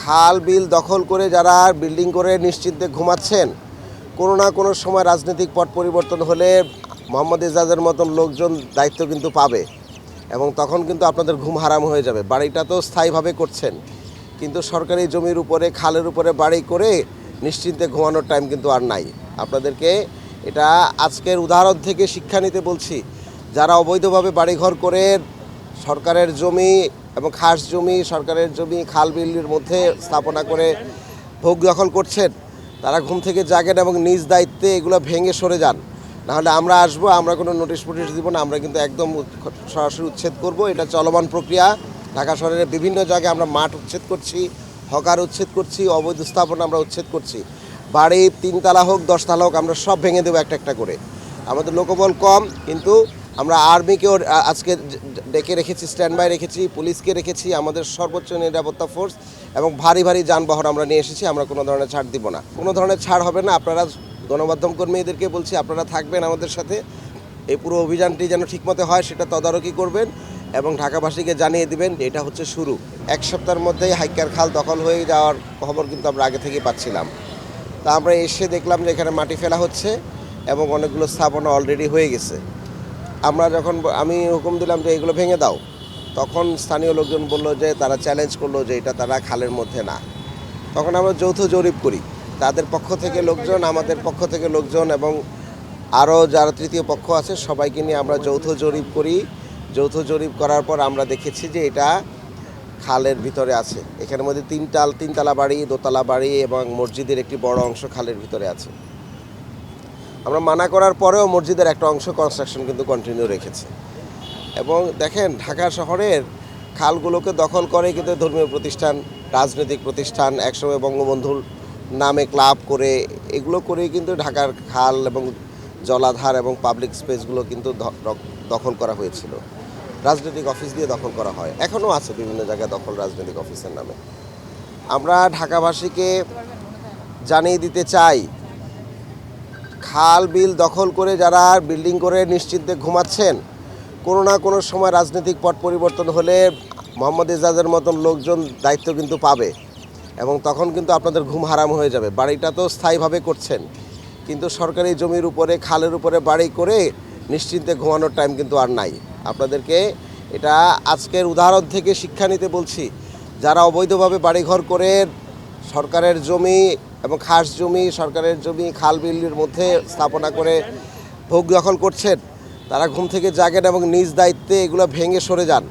খাল বিল দখল করে যারা বিল্ডিং করে নিশ্চিন্তে ঘুমাচ্ছেন, কোনো না কোনো সময় রাজনৈতিক পট পরিবর্তন হলে মোহাম্মদ এজাজের মতন লোকজন দায়িত্ব কিন্তু পাবে এবং তখন কিন্তু আপনাদের ঘুম হারাম হয়ে যাবে। বাড়িটা তো স্থায়ীভাবে করছেন, কিন্তু সরকারি জমির উপরে খালের উপরে বাড়ি করে নিশ্চিন্তে ঘুমানোর টাইম কিন্তু আর নাই। আপনাদেরকে এটা আজকের উদাহরণ থেকে শিক্ষা নিতে বলছি। যারা অবৈধভাবে বাড়িঘর করে সরকারের জমি এবং খাস জমি, সরকারের জমি খাল বিলের মধ্যে স্থাপনা করে ভোগ দখল করছেন, তারা ঘুম থেকে জাগেন এবং নিজ দায়িত্বে এগুলো ভেঙে সরে যান। নাহলে আমরা আসবো, আমরা কোনো নোটিশ ফোটিশ দিব না, আমরা কিন্তু একদম সরাসরি উচ্ছেদ করব। এটা চলমান প্রক্রিয়া। ঢাকা শহরের বিভিন্ন জায়গায় আমরা মাঠ উচ্ছেদ করছি, হকার উচ্ছেদ করছি, অবৈধ স্থাপনা আমরা উচ্ছেদ করছি। বাড়ি 3 তলা হোক 10 তলা হোক আমরা সব ভেঙে দেবো একটা একটা করে। আমাদের লোকবল কম, কিন্তু আমরা আর্মিকেও আজকে ডেকে রেখেছি, স্ট্যান্ড বাই রেখেছি, পুলিশকে রেখেছি, আমাদের সর্বোচ্চ নিরাপত্তা ফোর্স এবং ভারী ভারী যানবাহন আমরা নিয়ে এসেছি। আমরা কোনো ধরনের ছাড় দিব না, কোনো ধরনের ছাড় হবে না। আপনারা গণমাধ্যম কর্মীদেরকে বলছি, আপনারা থাকবেন আমাদের সাথে। এই পুরো অভিযানটি যেন ঠিকমতো হয় সেটা তদারকি করবেন এবং ঢাকাবাসীকে জানিয়ে দিবেন যে এটা হচ্ছে শুরু। 1 সপ্তাহের মধ্যেই হাইকার খাল দখল হয়ে যাওয়ার খবর কিন্তু আমরা আগে থেকেই পাচ্ছিলাম। তা আমরা এসে দেখলাম যে এখানে মাটি ফেলা হচ্ছে এবং অনেকগুলো স্থাপনা অলরেডি হয়ে গেছে। আমরা যখন আমি হুকুম দিলাম যে এগুলো ভেঙে দাও, তখন স্থানীয় লোকজন বলল যে তারা চ্যালেঞ্জ করলো যে এটা তারা খালের মধ্যে না। তখন আমরা যৌথ জরিপ করি, তাদের পক্ষ থেকে লোকজন, আমাদের পক্ষ থেকে লোকজন এবং আরও যারা তৃতীয় পক্ষ আছে সবাইকে নিয়ে আমরা যৌথ জরিপ করি। যৌথ জরিপ করার পর আমরা দেখেছি যে এটা খালের ভিতরে আছে। এখানের মধ্যে 3 তলা বাড়ি, দোতলা বাড়ি এবং মসজিদের একটি বড় অংশ খালের ভিতরে আছে। আমরা মানা করার পরেও মসজিদের একটা অংশ কনস্ট্রাকশন কিন্তু কন্টিনিউ রেখেছে। এবং দেখেন, ঢাকা শহরের খালগুলোকে দখল করে কিন্তু ধর্মীয় প্রতিষ্ঠান, রাজনৈতিক প্রতিষ্ঠান, একসময় বঙ্গবন্ধুর নামে ক্লাব করে এগুলো করেই কিন্তু ঢাকার খাল এবং জলাধার এবং পাবলিক স্পেসগুলো কিন্তু দখল করা হয়েছিল। রাজনৈতিক অফিস দিয়ে দখল করা হয়, এখনও আছে বিভিন্ন জায়গায় দখল রাজনৈতিক অফিসের নামে। আমরা ঢাকাবাসীকে জানিয়ে দিতে চাই, খাল বিল দখল করে যারা বিল্ডিং করে নিশ্চিন্তে ঘুমাচ্ছেন, কোনো না কোনো সময় রাজনৈতিক পট পরিবর্তন হলে মোহাম্মদ এজাজের মতন লোকজন দায়িত্ব কিন্তু পাবে এবং তখন কিন্তু আপনাদের ঘুম হারাম হয়ে যাবে। বাড়িটা তো স্থায়ীভাবে করছেন, কিন্তু সরকারি জমির উপরে খালের উপরে বাড়ি করে নিশ্চিন্তে ঘুমানোর টাইম কিন্তু আর নাই। আপনাদেরকে এটা আজকের উদাহরণ থেকে শিক্ষা নিতে বলছি। যারা অবৈধভাবে বাড়িঘর করে সরকারের জমি এবং খাস জমি, সরকারের জমি খাল বিলের মধ্যে স্থাপনা করে ভোগ দখল করছেন, তারা ঘুম থেকে জাগেন এবং নিজ দায়িত্বে এগুলো ভেঙে সরে যান।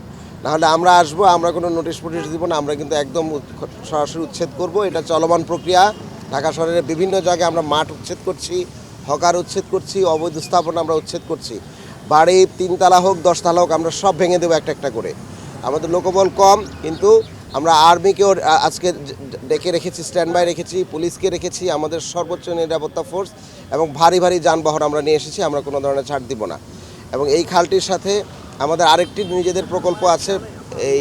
নাহলে আমরা আসবো, আমরা কোনো নোটিশ ফোটিশ দিব না, আমরা কিন্তু একদম সরাসরি উচ্ছেদ করব। এটা চলমান প্রক্রিয়া। ঢাকা শহরের বিভিন্ন জায়গায় আমরা মাঠ উচ্ছেদ করছি, হকার উচ্ছেদ করছি, অবৈধ স্থাপনা আমরা উচ্ছেদ করছি। বাড়ি 3 তলা হোক 10 তলা হোক আমরা সব ভেঙে দেবো একটা একটা করে। আমাদের লোকবল কম, কিন্তু আমরা আর্মিকেও আজকে ডেকে রেখেছি, স্ট্যান্ড বাই রেখেছি, পুলিশকে রেখেছি, আমাদের সর্বোচ্চ নিরাপত্তা ফোর্স এবং ভারী ভারী যানবাহন আমরা নিয়ে এসেছি। আমরা কোনো ধরনের ছাড় দিব না। এবং এই খালটির সাথে আমাদের আরেকটি নিজেদের প্রকল্প আছে এই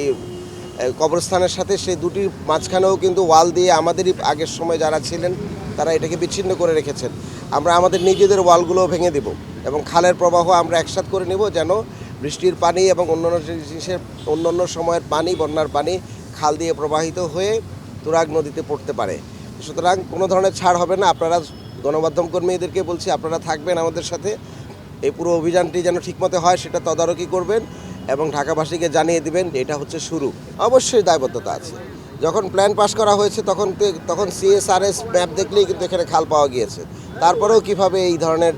কবরস্থানের সাথে, সেই দুটির মাঝখানেও কিন্তু ওয়াল দিয়ে আমাদেরই আগের সময় যারা ছিলেন তারা এটাকে বিচ্ছিন্ন করে রেখেছেন। আমরা আমাদের নিজেদের ওয়ালগুলোও ভেঙে দেব এবং খালের প্রবাহ আমরা একসাথে করে নেব, যেন বৃষ্টির পানি এবং অন্যান্য সময়ের পানি, বন্যার পানি খাল দিয়ে প্রবাহিত হয়ে তুরাগ নদীতে পড়তে পারে। সুতরাং কোনো ধরনের ছাড় হবে না। আপনারা গণমাধ্যম কর্মীদেরকে বলছি, আপনারা থাকবেন আমাদের সাথে। এই পুরো অভিযানটি যেন ঠিকমতো হয় সেটা তদারকি করবেন এবং ঢাকাবাসীকে জানিয়ে দিবেন যে এটা হচ্ছে শুরু। অবশ্যই দায়বদ্ধতা আছে। যখন প্ল্যান পাস করা হয়েছে তখন CSRS ম্যাপ দেখলেই কিন্তু এখানে খাল পাওয়া গিয়েছে। তারপরেও কিভাবে এই ধরনের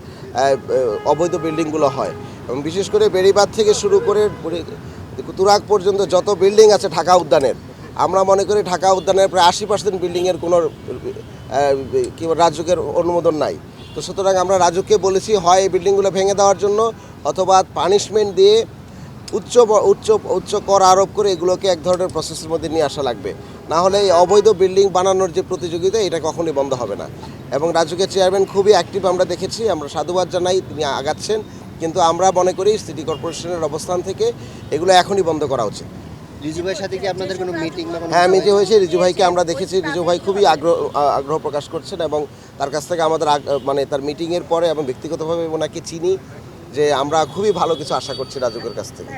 অবৈধ বিল্ডিংগুলো হয়, এবং বিশেষ করে বেড়িবাঁধ থেকে শুরু করে তুরাগ পর্যন্ত যত বিল্ডিং আছে ঢাকা উদ্যানের, আমরা মনে করি ঢাকা উদ্যানের প্রায় 80% বিল্ডিংয়ের কোনো রাজুকের অনুমোদন নাই। তো সুতরাং আমরা রাজুককে বলেছি, হয় এই বিল্ডিংগুলো ভেঙে দেওয়ার জন্য অথবা পানিশমেন্ট দিয়ে উচ্চ কর আরোপ করে এগুলোকে এক ধরনের প্রসেসের মধ্যে নিয়ে আসা লাগবে। না হলে এই অবৈধ বিল্ডিং বানানোর যে প্রতিযোগিতা, এটা কখনোই বন্ধ হবে না। এবং রাজুকের চেয়ারম্যান খুবই অ্যাক্টিভ আমরা দেখেছি, আমরা সাধুবাদ জানাই, তিনি আগাচ্ছেন। কিন্তু আমরা মনে করি সিটি কর্পোরেশনের অবস্থান থেকে এগুলো এখনই বন্ধ করা উচিত। রিজু ভাইয়ের সাথে কি আপনাদের কোনো মিটিং? হ্যাঁ, মিটিং হয়েছে। রিজু ভাইকে আমরা দেখেছি, রিজু ভাই খুবই আগ্রহ প্রকাশ করছেন এবং তার কাছ থেকে আমাদের তার মিটিংয়ের পরে এবং ব্যক্তিগতভাবে ওনাকে চিনি, যে আমরা খুবই ভালো কিছু আশা করছি রাজুকের কাছ থেকে।